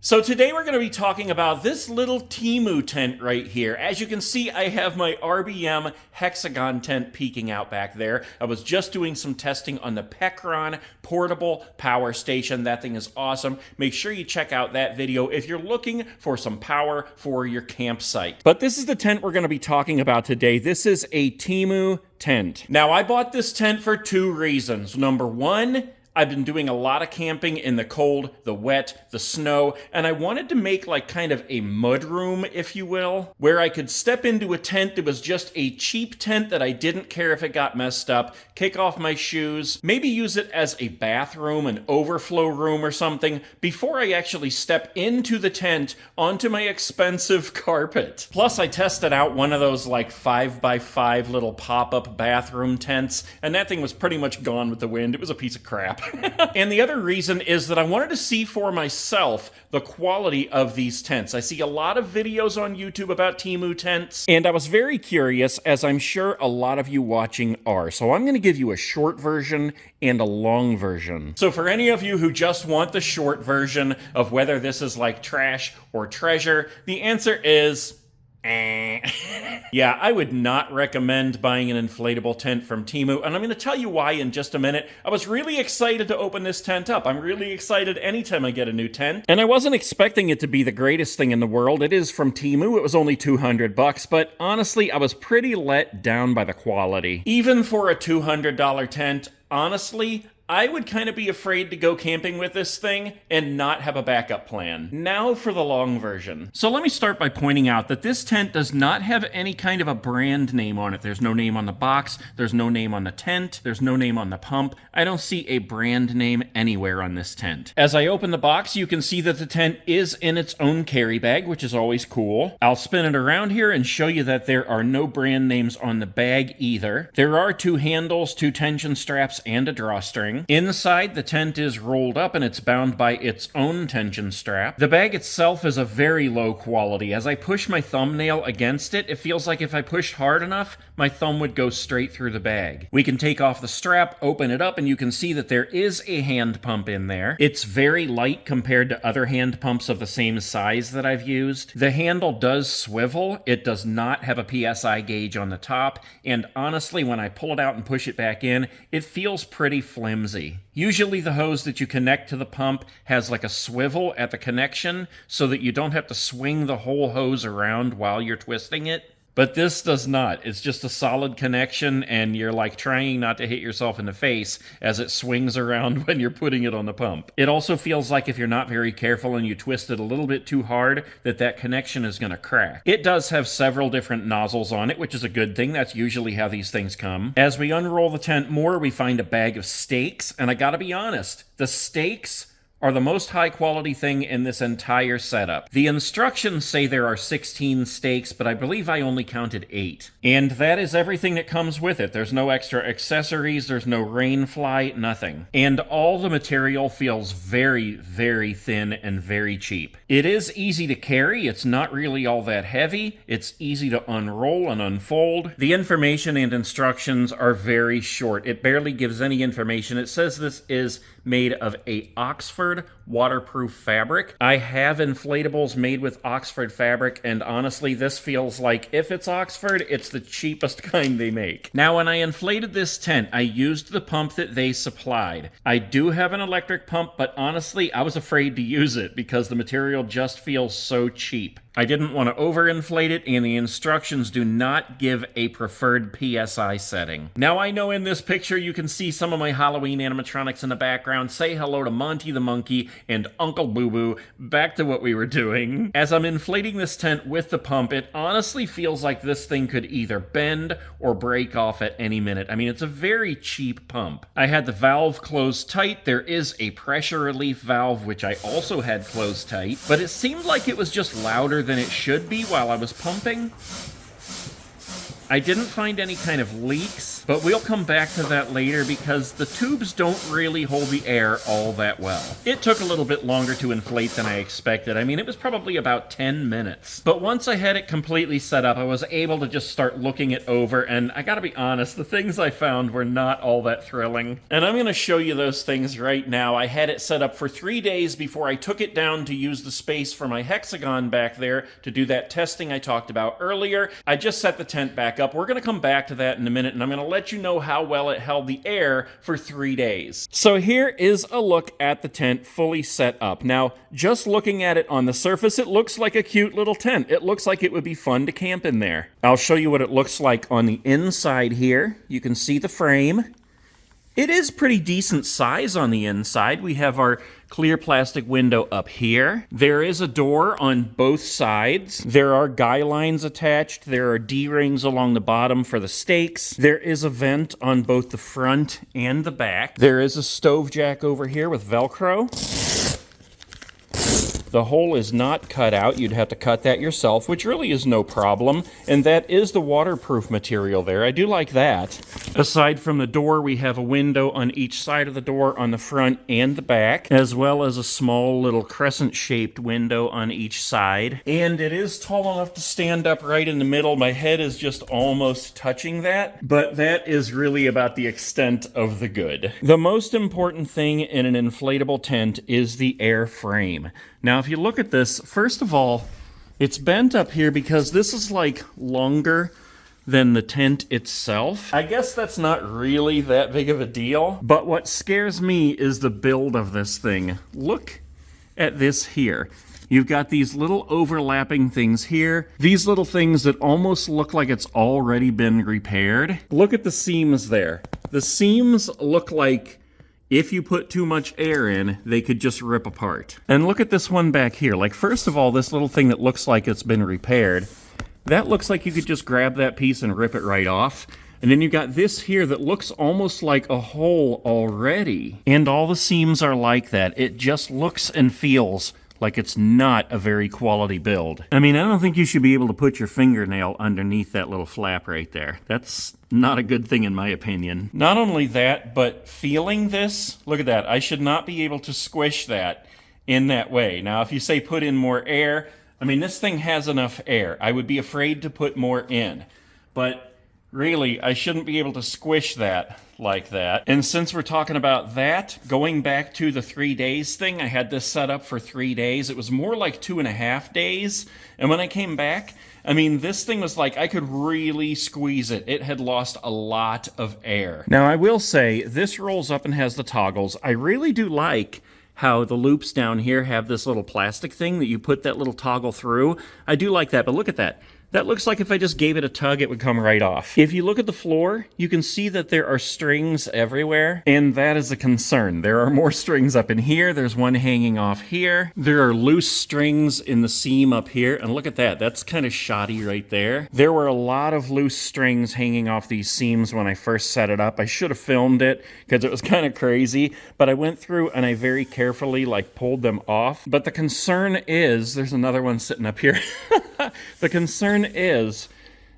So today we're going to be talking about this little Temu tent right here. As you can see, I have my RBM hexagon tent peeking out back there. I was just doing some testing on the Pecron portable power station. That thing is awesome. Make sure you check out that video if you're looking for some power for your campsite. But this is the tent we're going to be talking about today. This is a Temu tent. Now, I bought this tent for two reasons. Number one, I've been doing a lot of camping in the cold, the wet, the snow, and I wanted to make like kind of a mud room, if you will, where I could step into a tent that was just a cheap tent that I didn't care if it got messed up, kick off my shoes, maybe use it as a bathroom, an overflow room or something, before I actually step into the tent onto my expensive carpet. Plus, I tested out one of those like 5x5 little pop-up bathroom tents, and that thing was pretty much gone with the wind. It was a piece of crap. And the other reason is that I wanted to see for myself the quality of these tents. I see a lot of videos on YouTube about Temu tents, and I was very curious, as I'm sure a lot of you watching are. So I'm going to give you a short version and a long version. So for any of you who just want the short version of whether this is like trash or treasure, the answer is yeah, I would not recommend buying an inflatable tent from Temu, and I'm going to tell you why in just a minute. I was really excited to open this tent up. I'm really excited anytime I get a new tent, and I wasn't expecting it to be the greatest thing in the world. It is from Temu. It was only $200, but honestly, I was pretty let down by the quality. Even for a $200 tent, honestly, I would kind of be afraid to go camping with this thing and not have a backup plan. Now for the long version. So let me start by pointing out that this tent does not have any kind of a brand name on it. There's no name on the box, there's no name on the tent, there's no name on the pump. I don't see a brand name anywhere on this tent. As I open the box, you can see that the tent is in its own carry bag, which is always cool. I'll spin it around here and show you that there are no brand names on the bag either. There are two handles, two tension straps, and a drawstring. Inside, the tent is rolled up and it's bound by its own tension strap. The bag itself is a very low quality. As I push my thumbnail against it, it feels like if I pushed hard enough, my thumb would go straight through the bag. We can take off the strap, open it up, and you can see that there is a hand pump in there. It's very light compared to other hand pumps of the same size that I've used. The handle does swivel. It does not have a PSI gauge on the top, and honestly, when I pull it out and push it back in, it feels pretty flimsy. Usually the hose that you connect to the pump has like a swivel at the connection so that you don't have to swing the whole hose around while you're twisting it. But this does not. It's just a solid connection, and you're like trying not to hit yourself in the face as it swings around when you're putting it on the pump. It also feels like if you're not very careful and you twist it a little bit too hard, that connection is going to crack. It does have several different nozzles on it, which is a good thing. That's usually how these things come. As we unroll the tent more, we find a bag of stakes, and I gotta be honest, the stakes are the most high-quality thing in this entire setup. The instructions say there are 16 stakes, but I believe I only counted 8. And that is everything that comes with it. There's no extra accessories, there's no rain fly, nothing. And all the material feels very, very thin and very cheap. It is easy to carry, it's not really all that heavy, it's easy to unroll and unfold. The information and instructions are very short. It barely gives any information. It says this is made of a Oxford waterproof fabric. I have inflatables made with Oxford fabric, and honestly, this feels like if it's Oxford, it's the cheapest kind they make. Now, when I inflated this tent, I used the pump that they supplied. I do have an electric pump, but honestly, I was afraid to use it because the material just feels so cheap. I didn't want to overinflate it, and the instructions do not give a preferred PSI setting. Now, I know in this picture you can see some of my Halloween animatronics in the background. Say hello to Monty the Monkey and Uncle Boo Boo. Back to what we were doing. As I'm inflating this tent with the pump, it honestly feels like this thing could either bend or break off at any minute. I mean, it's a very cheap pump. I had the valve closed tight. There is a pressure relief valve, which I also had closed tight, but it seemed like it was just louder than it should be while I was pumping. I didn't find any kind of leaks, but we'll come back to that later because the tubes don't really hold the air all that well. It took a little bit longer to inflate than I expected. I mean, it was probably about 10 minutes. But once I had it completely set up, I was able to just start looking it over, and I gotta be honest, the things I found were not all that thrilling. And I'm gonna show you those things right now. I had it set up for 3 days before I took it down to use the space for my hexagon back there to do that testing I talked about earlier. I just set the tent back up. We're gonna come back to that in a minute, and I'm gonna let you know how well it held the air for 3 days. So here is a look at the tent fully set up. Now, just looking at it on the surface, it looks like a cute little tent. It looks like it would be fun to camp in there. I'll show you what it looks like on the inside here. You can see the frame. It is pretty decent size on the inside. We have our clear plastic window up here. There is a door on both sides. There are guy lines attached. There are D-rings along the bottom for the stakes. There is a vent on both the front and the back. There is a stove jack over here with Velcro. The hole is not cut out. You'd have to cut that yourself, which really is no problem. And that is the waterproof material there. I do like that. Aside from the door, we have a window on each side of the door on the front and the back, as well as a small little crescent-shaped window on each side. And it is tall enough to stand up right in the middle. My head is just almost touching that, but that is really about the extent of the good. The most important thing in an inflatable tent is the airframe. Now, if you look at this, first of all, it's bent up here because this is like longer than the tent itself. I guess that's not really that big of a deal, but what scares me is the build of this thing. Look at this here. You've got these little overlapping things here, these little things that almost look like it's already been repaired. Look at the seams there. The seams look like if you put too much air in, they could just rip apart. And look at this one back here. Like, first of all, this little thing that looks like it's been repaired, that looks like you could just grab that piece and rip it right off. And then you've got this here that looks almost like a hole already. And all the seams are like that. It just looks and feels like it's not a very quality build. I mean, I don't think you should be able to put your fingernail underneath that little flap right there. That's not a good thing in my opinion. Not only that, but feeling this, look at that. I should not be able to squish that in that way. Now, if you say put in more air, I mean, this thing has enough air. I would be afraid to put more in, but really, I shouldn't be able to squish that like that. And since we're talking about that, going back to the 3 days thing, I had this set up for 3 days. It was more like 2.5 days. And when I came back, I mean, this thing was like, I could really squeeze it. It had lost a lot of air. Now, I will say, this rolls up and has the toggles. I really do like how the loops down here have this little plastic thing that you put that little toggle through. I do like that, but look at that. That looks like if I just gave it a tug, it would come right off. If you look at the floor, you can see that there are strings everywhere, and that is a concern. There are more strings up in here. There's one hanging off here. There are loose strings in the seam up here, and look at that. That's kind of shoddy right there. There were a lot of loose strings hanging off these seams when I first set it up. I should have filmed it because it was kind of crazy, but I went through and I very carefully pulled them off. But the concern is, there's another one sitting up here. The concern is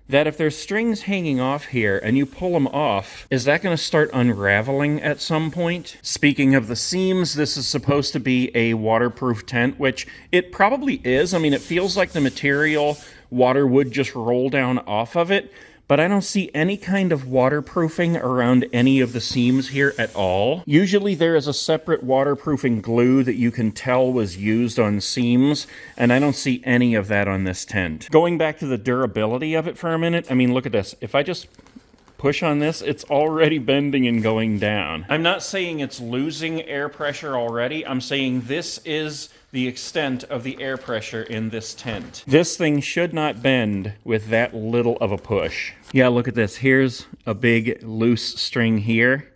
that if there's strings hanging off here and you pull them off, is that going to start unraveling at some point? Speaking of the seams, this is supposed to be a waterproof tent, which it probably is. I mean, it feels like the material, water would just roll down off of it, but I don't see any kind of waterproofing around any of the seams here at all. Usually there is a separate waterproofing glue that you can tell was used on seams, and I don't see any of that on this tent. Going back to the durability of it for a minute, I mean, look at this. If I just push on this, it's already bending and going down. I'm not saying it's losing air pressure already. I'm saying this is the extent of the air pressure in this tent. This thing should not bend with that little of a push. Yeah, look at this. Here's a big loose string here.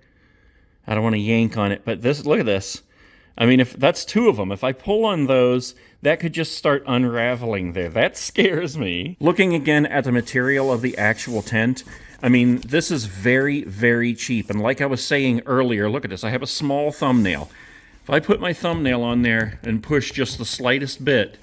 I don't want to yank on it, but this, look at this. I mean, if that's two of them, if I pull on those, that could just start unraveling there. That scares me. Looking again at the material of the actual tent, I mean, this is very, very cheap. And like I was saying earlier, look at this. I have a small thumbnail. If I put my thumbnail on there and push just the slightest bit,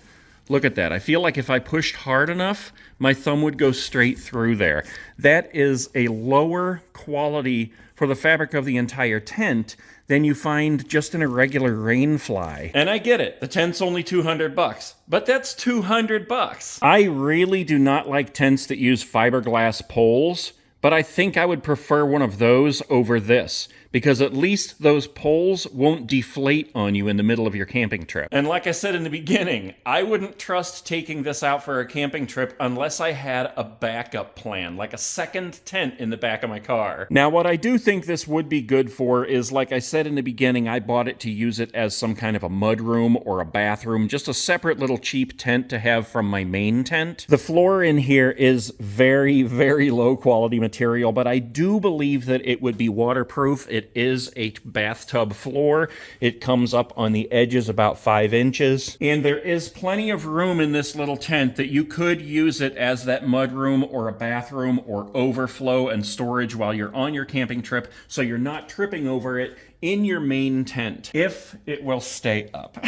Look at that. I feel like if I pushed hard enough, my thumb would go straight through there. That is a lower quality for the fabric of the entire tent than you find just in a regular rain fly. And I get it. The tent's only $200, but that's $200. I really do not like tents that use fiberglass poles, but I think I would prefer one of those over this, because at least those poles won't deflate on you in the middle of your camping trip. And like I said in the beginning, I wouldn't trust taking this out for a camping trip unless I had a backup plan, like a second tent in the back of my car. Now, what I do think this would be good for is, like I said in the beginning, I bought it to use it as some kind of a mudroom or a bathroom, just a separate little cheap tent to have from my main tent. The floor in here is very, very low quality material, but I do believe that it would be waterproof. It is a bathtub floor. It comes up on the edges about 5 inches. And there is plenty of room in this little tent that you could use it as that mudroom or a bathroom or overflow and storage while you're on your camping trip, so you're not tripping over it in your main tent, if it will stay up.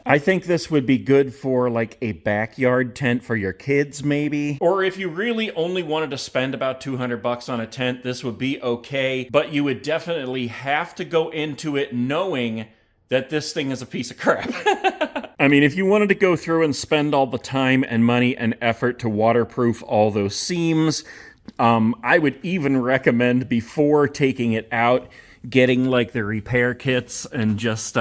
I think this would be good for like a backyard tent for your kids, maybe. Or if you really only wanted to spend about $200 on a tent, this would be okay, but you would definitely have to go into it knowing that this thing is a piece of crap. I mean, if you wanted to go through and spend all the time and money and effort to waterproof all those seams, I would even recommend, before taking it out, getting like the repair kits and just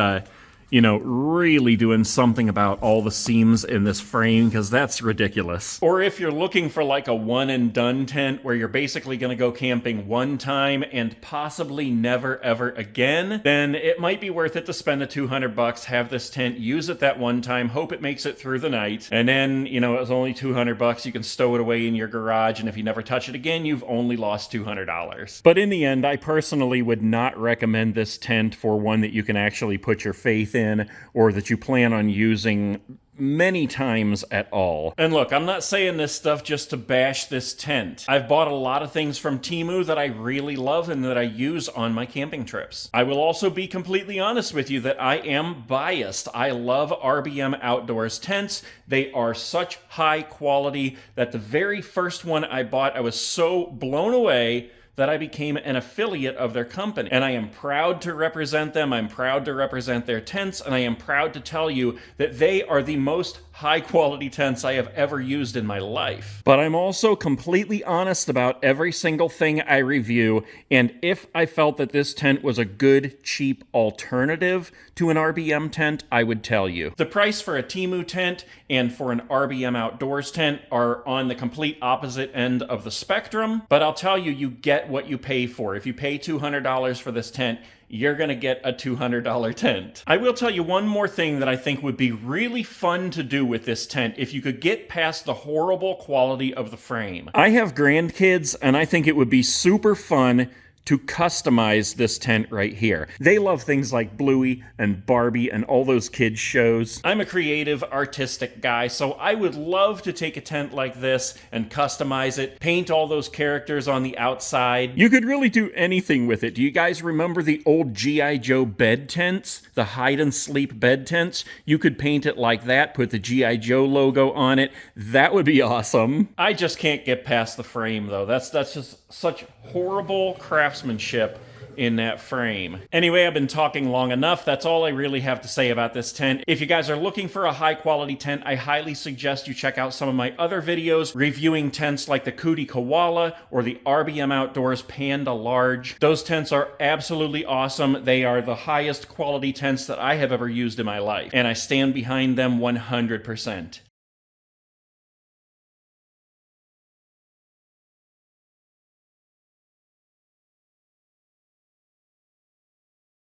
really doing something about all the seams in this frame, because that's ridiculous. Or if you're looking for like a one and done tent where you're basically going to go camping one time and possibly never ever again, then it might be worth it to spend the $200, have this tent, use it that one time, hope it makes it through the night, and then, it was only $200, you can stow it away in your garage, and if you never touch it again, you've only lost $200. But in the end, I personally would not recommend this tent for one that you can actually put your faith in, or that you plan on using many times at all. And look, I'm not saying this stuff just to bash this tent. I've bought a lot of things from Temu that I really love and that I use on my camping trips. I will also be completely honest with you that I am biased. I love RBM Outdoors tents. They are such high quality that the very first one I bought, I was so blown away that I became an affiliate of their company. And I am proud to represent them, I'm proud to represent their tents, and I am proud to tell you that they are the most high-quality tents I have ever used in my life. But I'm also completely honest about every single thing I review, and if I felt that this tent was a good, cheap alternative to an RBM tent, I would tell you. The price for a Temu tent and for an RBM Outdoors tent are on the complete opposite end of the spectrum, but I'll tell you, you get what you pay for. If you pay $200 for this tent, you're gonna get a $200 tent. I will tell you one more thing that I think would be really fun to do with this tent if you could get past the horrible quality of the frame. I have grandkids, and I think it would be super fun to customize this tent right here. They love things like Bluey and Barbie and all those kids shows. I'm a creative, artistic guy, so I would love to take a tent like this and customize it, paint all those characters on the outside. You could really do anything with it. Do you guys remember the old G.I. Joe bed tents? The hide and sleep bed tents? You could paint it like that, put the G.I. Joe logo on it. That would be awesome. I just can't get past the frame, though. That's just such horrible craftsmanship in that frame. Anyway, I've been talking long enough. That's all I really have to say about this tent. If you guys are looking for a high quality tent, I highly suggest you check out some of my other videos reviewing tents like the Cootie Koala or the RBM Outdoors Panda Large. Those tents are absolutely awesome. They are the highest quality tents that I have ever used in my life, and I stand behind them 100%.